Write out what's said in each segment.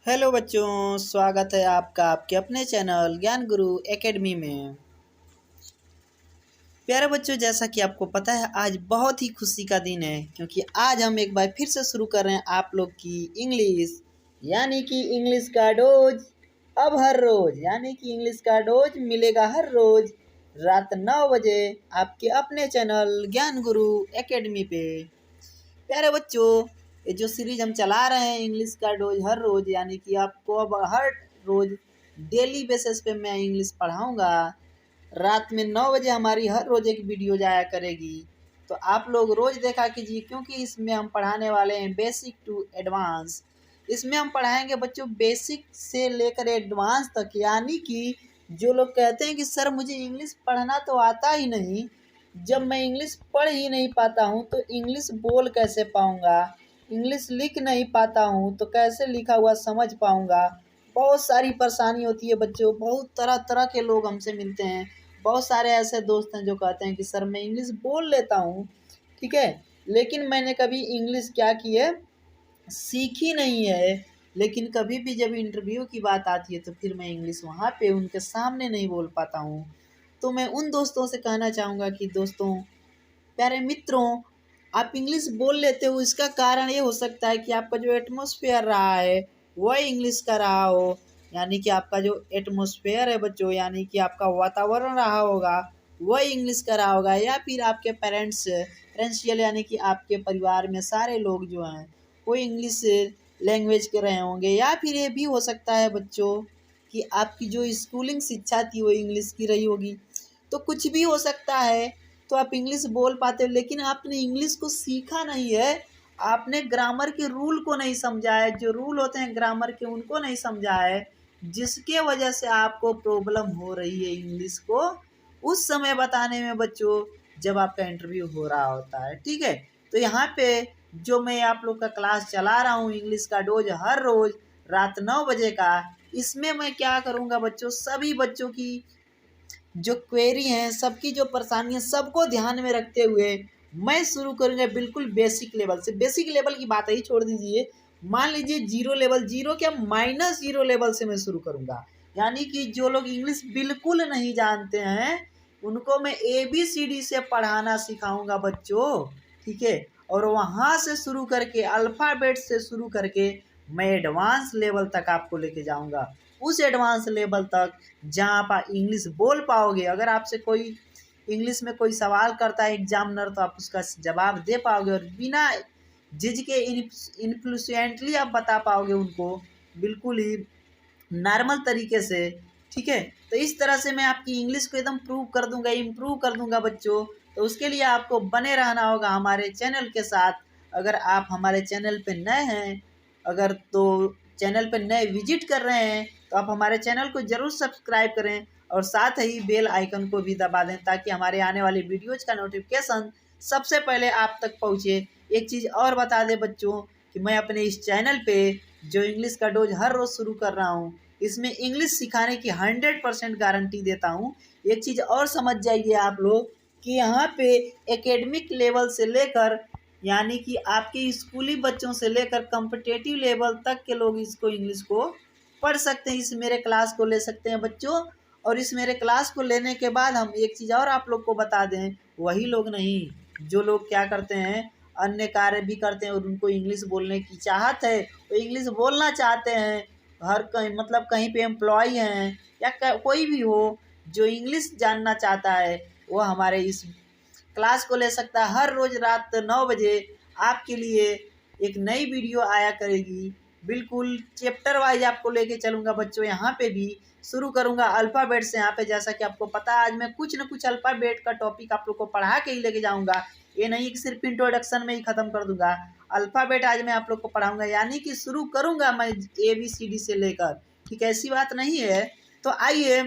Hello बच्चों, स्वागत है आपका आपके अपने चैनल ज्ञान गुरु एकेडमी में। प्यारे बच्चों, जैसा कि आपको पता है आज बहुत ही खुशी का दिन है क्योंकि आज हम एक बार फिर से शुरू कर रहे हैं आप लोग की इंग्लिश, यानी कि इंग्लिश का डोज अब हर रोज, यानी कि इंग्लिश का डोज मिलेगा हर रोज रात 9 बजे आपके अपने चैनल ज्ञान गुरु एकेडमी पे। प्यारे बच्चों, ये जो सीरीज हम चला रहे हैं इंग्लिश का डोज हर रोज, यानी कि आपको अब हर रोज डेली बेसिस पे मैं इंग्लिश पढ़ाऊंगा। रात में 9 बजे हमारी हर रोज एक वीडियो जाया करेगी, तो आप लोग रोज देखा कीजिए क्योंकि इसमें हम पढ़ाने वाले हैं बेसिक टू एडवांस। इसमें हम पढ़ाएंगे बच्चों बेसिक से लेकर एडवांस तक, यानी कि जो लोग कहते हैं कि सर मुझे इंग्लिश पढ़ना तो आता ही नहीं, जब मैं इंग्लिश पढ़ ही नहीं पाता हूँ तो इंग्लिश बोल कैसे पाऊँगा, इंग्लिश लिख नहीं पाता हूँ तो कैसे लिखा हुआ समझ पाऊँगा। बहुत सारी परेशानी होती है बच्चों, बहुत तरह तरह के लोग हमसे मिलते हैं। बहुत सारे ऐसे दोस्त हैं जो कहते हैं कि सर मैं इंग्लिश बोल लेता हूँ, ठीक है, लेकिन मैंने कभी इंग्लिश क्या की है, सीखी नहीं है। लेकिन कभी भी जब इंटरव्यू की बात आती है तो फिर मैं इंग्लिश वहाँ पे उनके सामने नहीं बोल पाता हूँ। तो मैं उन दोस्तों से कहना चाहूँगा कि दोस्तों, प्यारे मित्रों, आप इंग्लिश बोल लेते हो, इसका कारण ये हो सकता है कि आपका जो एटमॉस्फेयर रहा है वह इंग्लिश का रहा हो, यानी कि आपका जो एटमॉस्फेयर है बच्चों, यानी कि आपका वातावरण रहा होगा वह इंग्लिश का रहा होगा, या फिर आपके पेरेंट्शियल यानी कि आपके परिवार में सारे लोग जो हैं वो इंग्लिश लैंग्वेज के रहे होंगे, या फिर ये भी हो सकता है बच्चों कि आपकी जो स्कूलिंग शिक्षा थी वो इंग्लिश की रही होगी। तो कुछ भी हो सकता है, तो आप इंग्लिश बोल पाते हो लेकिन आपने इंग्लिश को सीखा नहीं है, आपने ग्रामर के रूल को नहीं समझा है, जो रूल होते हैं ग्रामर के उनको नहीं समझा है, जिसके वजह से आपको प्रॉब्लम हो रही है इंग्लिश को उस समय बताने में बच्चों, जब आपका इंटरव्यू हो रहा होता है। ठीक है, तो यहाँ पे जो मैं आप लोग का क्लास चला रहा हूँ इंग्लिश का डोज हर रोज रात 9 बजे का, इसमें मैं क्या करूँगा बच्चों, सभी बच्चों की जो क्वेरी हैं, सबकी जो परेशानियां, सबको ध्यान में रखते हुए मैं शुरू करूँगा बिल्कुल बेसिक लेवल से। बेसिक लेवल की बात ही छोड़ दीजिए, मान लीजिए जीरो लेवल, जीरो क्या -0 लेवल से मैं शुरू करूँगा, यानी कि जो लोग इंग्लिश बिल्कुल नहीं जानते हैं उनको मैं ABCD से पढ़ाना सिखाऊंगा बच्चों। ठीक है, और वहाँ से शुरू करके अल्फ़ाबेट से शुरू करके मैं एडवांस लेवल तक आपको लेके जाऊंगा, उस एडवांस लेवल तक जहाँ आप इंग्लिश बोल पाओगे। अगर आपसे कोई इंग्लिश में कोई सवाल करता है एग्जामिनर, तो आप उसका जवाब दे पाओगे और बिना झिझके इनफ्लुएंटली आप बता पाओगे उनको, बिल्कुल ही नॉर्मल तरीके से। ठीक है, तो इस तरह से मैं आपकी इंग्लिश को एकदम प्रूव कर दूंगा, इम्प्रूव कर दूंगा बच्चों। तो उसके लिए आपको बने रहना होगा हमारे चैनल के साथ। अगर आप हमारे चैनल पे नए हैं, अगर तो चैनल पे नए विजिट कर रहे हैं तो आप हमारे चैनल को ज़रूर सब्सक्राइब करें और साथ ही बेल आइकन को भी दबा दें ताकि हमारे आने वाली वीडियोज़ का नोटिफिकेशन सबसे पहले आप तक पहुँचे। एक चीज़ और बता दें बच्चों कि मैं अपने इस चैनल पे जो इंग्लिश का डोज हर रोज़ शुरू कर रहा हूँ, इसमें इंग्लिश सिखाने की 100% गारंटी देता हूँ। एक चीज़ और समझ जाइए आप लोग कि यहाँ पे एकेडमिक लेवल से लेकर, यानी कि आपके स्कूली बच्चों से लेकर कॉम्पिटिटिव लेवल तक के लोग इसको इंग्लिश को पढ़ सकते हैं, इस मेरे क्लास को ले सकते हैं बच्चों। और इस मेरे क्लास को लेने के बाद हम एक चीज़ और आप लोग को बता दें, वही लोग नहीं जो लोग क्या करते हैं, अन्य कार्य भी करते हैं और उनको इंग्लिश बोलने की चाहत है, वो इंग्लिश बोलना चाहते हैं, हर कहीं मतलब कहीं पे एम्प्लॉय हैं या कोई भी हो जो इंग्लिश जानना चाहता है, वो हमारे इस क्लास को ले सकता है। हर रोज़ रात 9 बजे आपके लिए एक नई वीडियो आया करेगी, बिल्कुल चैप्टर वाइज आपको लेके चलूँगा बच्चों। यहाँ पे भी शुरू करूँगा अल्फ़ाबेट से, यहाँ पे जैसा कि आपको पता है आज मैं कुछ न कुछ अल्फ़ाबेट का टॉपिक आप लोग को पढ़ा के ही लेके जाऊँगा। ये नहीं कि सिर्फ इंट्रोडक्शन में ही ख़त्म कर दूँगा, अल्फ़ाबेट आज मैं आप लोग को पढ़ाऊँगा, यानी कि शुरू करूँगा मैं ABCD से लेकर। ठीक है, ऐसी बात नहीं है। तो आइए,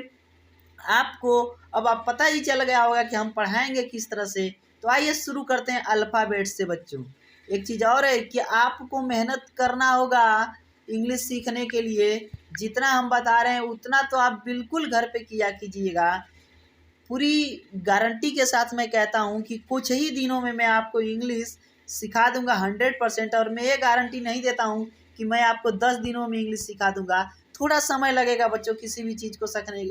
आपको अब आप पता ही चल गया होगा कि हम पढ़ाएंगे किस तरह से। तो आइए शुरू करते हैं अल्फ़ाबेट से बच्चों। एक चीज़ और है कि आपको मेहनत करना होगा इंग्लिश सीखने के लिए, जितना हम बता रहे हैं उतना तो आप बिल्कुल घर पे किया कीजिएगा। पूरी गारंटी के साथ मैं कहता हूँ कि कुछ ही दिनों में मैं आपको इंग्लिश सिखा दूंगा 100%। और मैं ये गारंटी नहीं देता हूँ कि मैं आपको 10 दिनों में इंग्लिश सिखा दूंगा। थोड़ा समय लगेगा बच्चों किसी भी चीज़ को सीखने,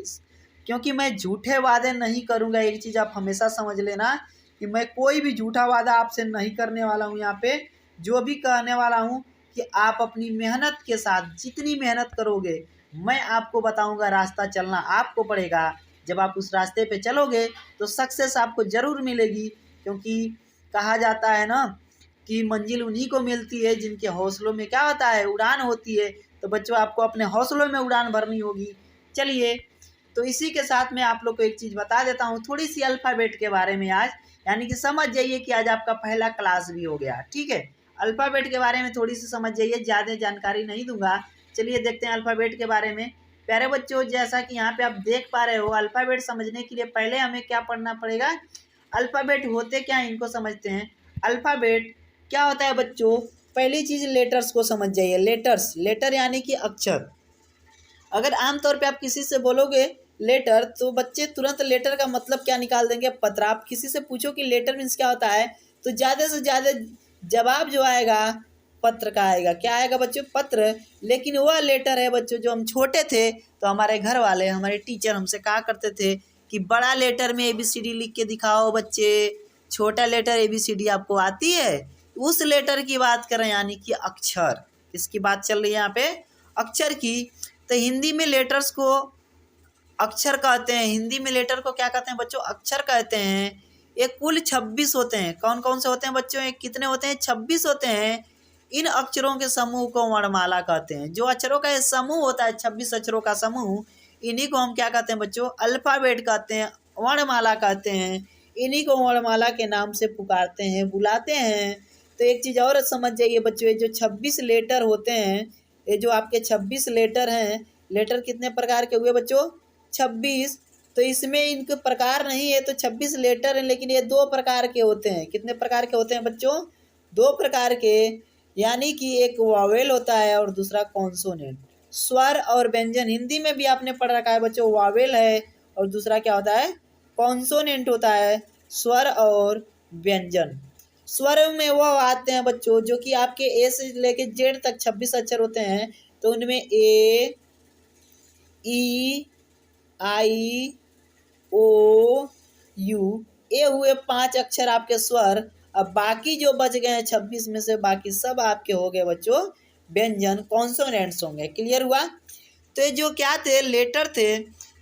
क्योंकि मैं झूठे वादे नहीं करूँगा। एक चीज़ आप हमेशा समझ लेना कि मैं कोई भी झूठा वादा आपसे नहीं करने वाला हूँ। यहाँ पे जो भी कहने वाला हूँ कि आप अपनी मेहनत के साथ जितनी मेहनत करोगे, मैं आपको बताऊँगा रास्ता चलना आपको पड़ेगा। जब आप उस रास्ते पे चलोगे तो सक्सेस आपको ज़रूर मिलेगी, क्योंकि कहा जाता है ना कि मंजिल उन्हीं को मिलती है जिनके हौसलों में क्या होता है, उड़ान होती है। तो बच्चों आपको अपने हौसलों में उड़ान भरनी होगी। चलिए, तो इसी के साथ मैं आप लोग को एक चीज़ बता देता हूँ थोड़ी सी अल्फ़ाबेट के बारे में आज, यानी कि समझ जाइए कि आज आपका पहला क्लास भी हो गया। ठीक है, अल्फ़ाबेट के बारे में थोड़ी सी समझ जाइए, ज़्यादा जानकारी नहीं दूंगा। चलिए देखते हैं अल्फ़ाबेट के बारे में। प्यारे बच्चों, जैसा कि यहाँ पे आप देख पा रहे हो, अल्फ़ाबेट समझने के लिए पहले हमें क्या पढ़ना पड़ेगा, अल्फ़ाबेट होते क्या हैं इनको समझते हैं। अल्फ़ाबेट क्या होता है बच्चों, पहली चीज़ लेटर्स को समझ जाइए। लेटर्स, लेटर यानी कि अक्षर। अगर आमतौर पे आप किसी से बोलोगे लेटर, तो बच्चे तुरंत लेटर का मतलब क्या निकाल देंगे, पत्र। आप किसी से पूछो कि लेटर मीन्स क्या होता है, तो ज़्यादा से ज़्यादा जवाब जो आएगा पत्र का आएगा। क्या आएगा बच्चों, पत्र। लेकिन वह लेटर है बच्चों, जो हम छोटे थे तो हमारे घर वाले, हमारे टीचर हमसे कहा करते थे कि बड़ा लेटर में ABCD लिख के दिखाओ बच्चे, छोटा लेटर ABCD आपको आती है। उस लेटर की बात करें, यानी कि अक्षर। किसकी बात चल रही है यहाँ पे, अक्षर की। तो हिंदी में लेटर्स को अक्षर कहते हैं। हिंदी में लेटर को क्या कहते हैं बच्चों, अक्षर कहते हैं। ये कुल 26 होते हैं। कौन कौन से होते हैं बच्चों, ये कितने होते हैं, 26 होते हैं। इन अक्षरों के समूह को वर्णमाला कहते हैं। जो अक्षरों का समूह होता है, 26 अक्षरों का समूह, इन्हीं को हम क्या कहते हैं बच्चों, अल्फ़ाबेट कहते हैं, वर्णमाला कहते हैं। इन्हीं को वर्णमाला के नाम से पुकारते हैं, बुलाते हैं। तो एक चीज़ और समझ जाइए बच्चों, ये जो 26 लेटर होते हैं, ये जो आपके 26 लेटर हैं, लेटर कितने प्रकार के हुए बच्चों, 26। तो इसमें इनके प्रकार नहीं है, तो 26 लेटर हैं, लेकिन ये 2 प्रकार के होते हैं। कितने प्रकार के होते हैं बच्चों, 2 प्रकार के। यानी कि एक वावेल होता है और दूसरा कॉन्सोनेंट, स्वर और व्यंजन। हिंदी में भी आपने पढ़ रखा है बच्चों, वावेल है और दूसरा क्या होता है, कॉन्सोनेंट होता है, स्वर और व्यंजन। स्वर में वो आते हैं बच्चों जो कि आपके ए से लेके जेड तक 26 अक्षर होते हैं। तो उनमें ए, ई, आई, ओ, यू, ये हुए 5 अक्षर आपके स्वर। अब बाकी जो बच गए हैं 26 में से, बाकी सब आपके हो गए बच्चों व्यंजन, कॉन्सोनेंट्स होंगे। क्लियर हुआ। तो ये जो क्या थे, लेटर थे,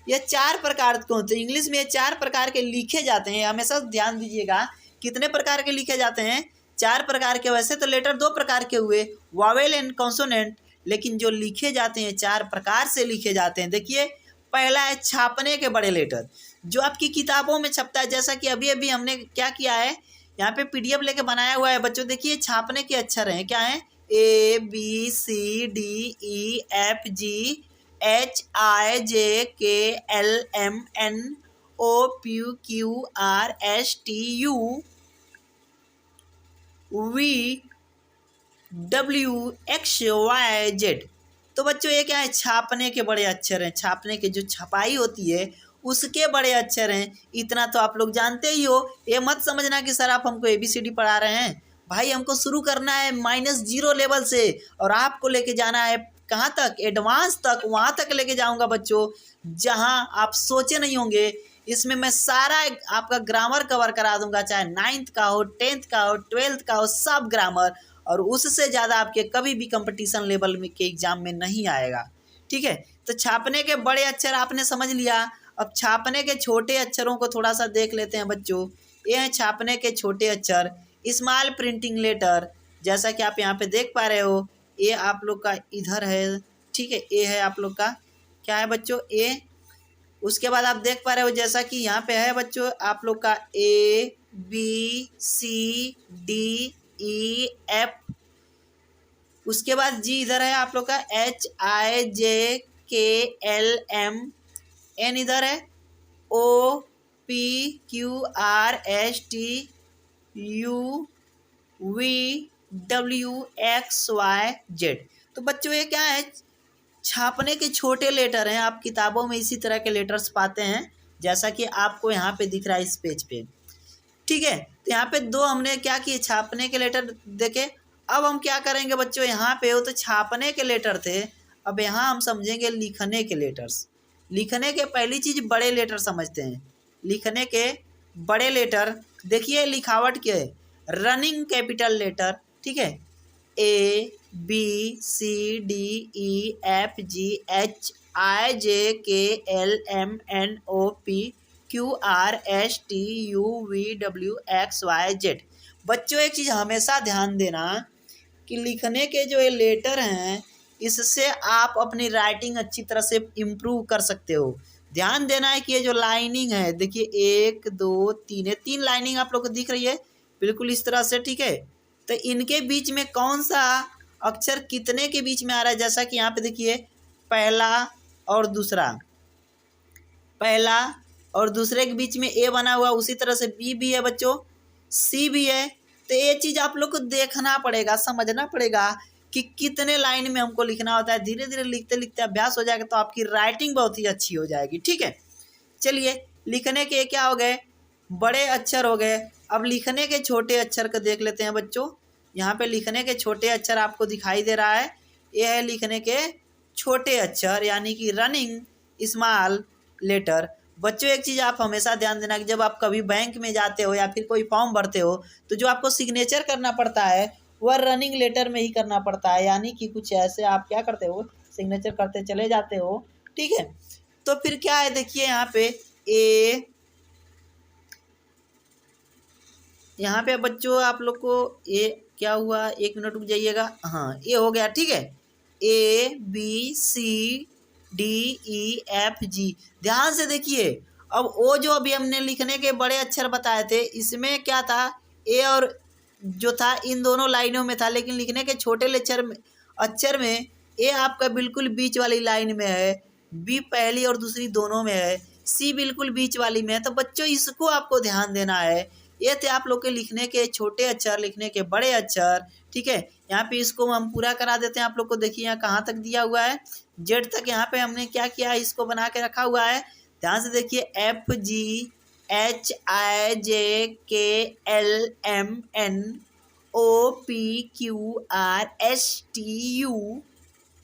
ये 4 प्रकार के होते हैं। इंग्लिश में ये 4 प्रकार के लिखे जाते हैं, हमेशा ध्यान दीजिएगा। कितने प्रकार के लिखे जाते हैं, 4 प्रकार के। वैसे तो लेटर 2 प्रकार के हुए, वावेल एंड कॉन्सोनेंट, लेकिन जो लिखे जाते हैं 4 प्रकार से लिखे जाते हैं। देखिए, पहला है छापने के बड़े लेटर, जो आपकी किताबों में छपता है। जैसा कि अभी अभी हमने क्या किया है, यहाँ पे PDF लेके बनाया हुआ है बच्चों। देखिए, छापने के अक्षर हैं, क्या हैं, ABCDEFGHIJKLMNOPQRSTUVWXYZ। तो बच्चों ये क्या है, छापने के बड़े अक्षर हैं। छापने के जो छपाई होती है उसके बड़े अक्षर हैं। इतना तो आप लोग जानते ही हो। ये मत समझना कि सर आप हमको ABCD पढ़ा रहे हैं। भाई, हमको शुरू करना है -0 लेवल से, और आपको लेके जाना है कहाँ तक, एडवांस तक। वहाँ तक लेके जाऊँगा बच्चों जहाँ आप सोचे नहीं होंगे। इसमें मैं सारा आपका ग्रामर कवर करा दूंगा, चाहे 9th का हो, 10th का हो, 12th का हो, सब ग्रामर। और उससे ज़्यादा आपके कभी भी कंपटीशन लेवल में के एग्ज़ाम में नहीं आएगा। ठीक है, तो छापने के बड़े अक्षर आपने समझ लिया। अब छापने के छोटे अक्षरों को थोड़ा सा देख लेते हैं बच्चों। ये हैं छापने के छोटे अक्षर, स्मॉल प्रिंटिंग लेटर। जैसा कि आप यहाँ पे देख पा रहे हो, ये आप लोग का इधर है। ठीक है, ये है आप लोग का क्या है बच्चों, ए। उसके बाद आप देख पा रहे हो जैसा कि यहाँ पे है बच्चों आप लोग का ABCDEF। उसके बाद जी इधर है आप लोग का HIJKLMN, इधर है OPQRSTUVWXYZ। तो बच्चों ये क्या है, छापने के छोटे लेटर हैं। आप किताबों में इसी तरह के लेटर्स पाते हैं, जैसा कि आपको यहाँ पे दिख रहा है इस पेज पे। ठीक है। तो यहाँ पे दो हमने क्या किए, छापने के लेटर देखे। अब हम क्या करेंगे बच्चों, यहाँ पे वो तो छापने के लेटर थे, अब यहाँ हम समझेंगे लिखने के लेटर्स। लिखने के पहली चीज बड़े लेटर समझते हैं। लिखने के बड़े लेटर देखिए, लिखावट क्या है, रनिंग कैपिटल लेटर, ठीक है, A B C D E F G H I J K L M N O P Q R S T U V W X Y Z। बच्चों एक चीज़ हमेशा ध्यान देना कि लिखने के जो ये लेटर हैं, इससे आप अपनी राइटिंग अच्छी तरह से इम्प्रूव कर सकते हो। ध्यान देना है कि ये जो लाइनिंग है, देखिए 1 2 3 है, 3 लाइनिंग आप लोग को दिख रही है बिल्कुल इस तरह से, ठीक है। तो इनके बीच में कौन सा अक्षर कितने के बीच में आ रहा है, जैसा कि यहाँ पे देखिए पहला और दूसरा, पहला और दूसरे के बीच में ए बना हुआ, उसी तरह से बी भी है बच्चों, सी भी है। तो ये चीज़ आप लोग को देखना पड़ेगा, समझना पड़ेगा कि कितने लाइन में हमको लिखना होता है। धीरे धीरे लिखते लिखते अभ्यास हो जाएगा तो आपकी राइटिंग बहुत ही अच्छी हो जाएगी, ठीक है। चलिए, लिखने के क्या हो गए, बड़े अक्षर हो गए। अब लिखने के छोटे अक्षर को देख लेते हैं बच्चों। यहाँ पे लिखने के छोटे अक्षर आपको दिखाई दे रहा है, ये है लिखने के छोटे अक्षर, यानी कि रनिंग स्मॉल लेटर। बच्चों एक चीज़ आप हमेशा ध्यान देना कि जब आप कभी बैंक में जाते हो या फिर कोई फॉर्म भरते हो, तो जो आपको सिग्नेचर करना पड़ता है वह रनिंग लेटर में ही करना पड़ता है, यानी कि कुछ ऐसे आप क्या करते हो, सिग्नेचर करते चले जाते हो, ठीक है। तो फिर क्या है, देखिए यहाँ पे ए, यहाँ पे बच्चों आप लोग को ए क्या हुआ, 1 मिनट रुक जाइएगा, हाँ ये हो गया, ठीक है। A B C D E F G, ध्यान से देखिए। अब वो जो अभी हमने लिखने के बड़े अक्षर बताए थे, इसमें क्या था, ए और जो था इन दोनों लाइनों में था, लेकिन लिखने के छोटे अक्षर में ए आपका बिल्कुल बीच वाली लाइन में है, बी पहली और दूसरी दोनों में है, सी बिल्कुल बीच वाली में है। तो बच्चों इसको आपको ध्यान देना है। ये थे आप लोग के लिखने के छोटे अक्षर, लिखने के बड़े अक्षर, ठीक है। यहाँ पे इसको हम पूरा करा देते हैं आप लोग को। देखिए यहाँ कहाँ तक दिया हुआ है, जेड तक यहाँ पे हमने क्या किया है, इसको बना के रखा हुआ है। ध्यान से देखिए, F G H I J K L M N O P Q R S T U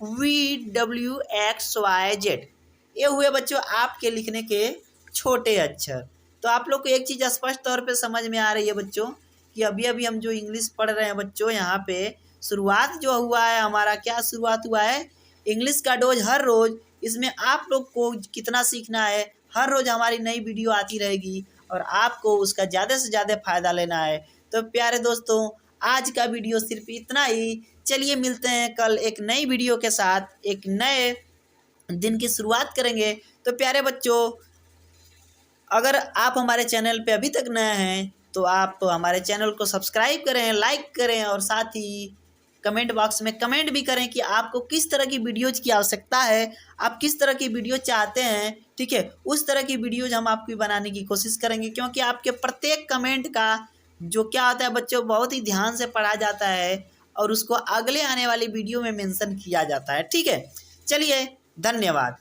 V W X Y Z, ये हुए बच्चों आपके लिखने के छोटे अक्षर। तो आप लोग को एक चीज़ स्पष्ट तौर पे समझ में आ रही है बच्चों कि अभी अभी हम जो इंग्लिश पढ़ रहे हैं बच्चों, यहाँ पे शुरुआत जो हुआ है हमारा, क्या शुरुआत हुआ है, इंग्लिश का डोज हर रोज़। इसमें आप लोग को कितना सीखना है, हर रोज़ हमारी नई वीडियो आती रहेगी और आपको उसका ज़्यादा से ज़्यादा फ़ायदा लेना है। तो प्यारे दोस्तों, आज का वीडियो सिर्फ इतना ही। चलिए मिलते हैं कल एक नई वीडियो के साथ, एक नए दिन की शुरुआत करेंगे। तो प्यारे बच्चों, अगर आप हमारे चैनल पे अभी तक नए हैं तो आप हमारे चैनल को सब्सक्राइब करें, लाइक करें और साथ ही कमेंट बॉक्स में कमेंट भी करें कि आपको किस तरह की वीडियोज़ की आवश्यकता है, आप किस तरह की वीडियो चाहते हैं, ठीक है। उस तरह की वीडियोज़ हम आपकी बनाने की कोशिश करेंगे, क्योंकि आपके प्रत्येक कमेंट का जो क्या होता है बच्चों, बहुत ही ध्यान से पढ़ा जाता है और उसको अगले आने वाली वीडियो में मेंशन किया जाता है, ठीक है। चलिए, धन्यवाद।